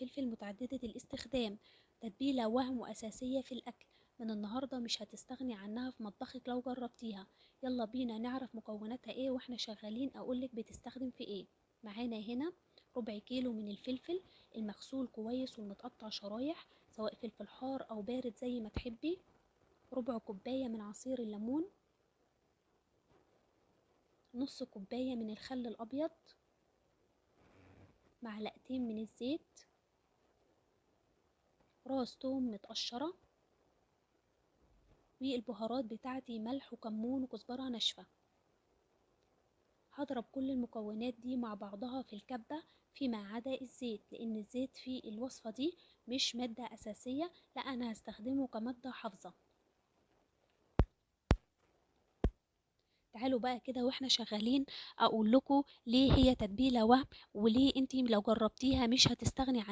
الفلفل متعددة الاستخدام، تتبيلة وهم وأساسية في الأكل. من النهاردة مش هتستغني عنها في مطبخك لو جربتيها. يلا بينا نعرف مكوناتها ايه واحنا شغالين، اقولك بتستخدم في ايه. معانا هنا ربع كيلو من الفلفل المغسول كويس والمتقطع شرايح، سواء فلفل حار او بارد زي ما تحبي. ربع كوباية من عصير الليمون، نص كوباية من الخل الأبيض، معلقتين من الزيت، راس توم متقشرة، والبهارات بتاعتي ملح وكمون وكزبرة ناشفة. هضرب كل المكونات دي مع بعضها في الكبة فيما عدا الزيت، لأن الزيت في الوصفة دي مش مادة أساسية، لا أنا هستخدمه كمادة حافظة. تعالوا بقى كده واحنا شغالين اقول لكم ليه هي تتبيله وهم، وليه انتي لو جربتيها مش هتستغني عنها.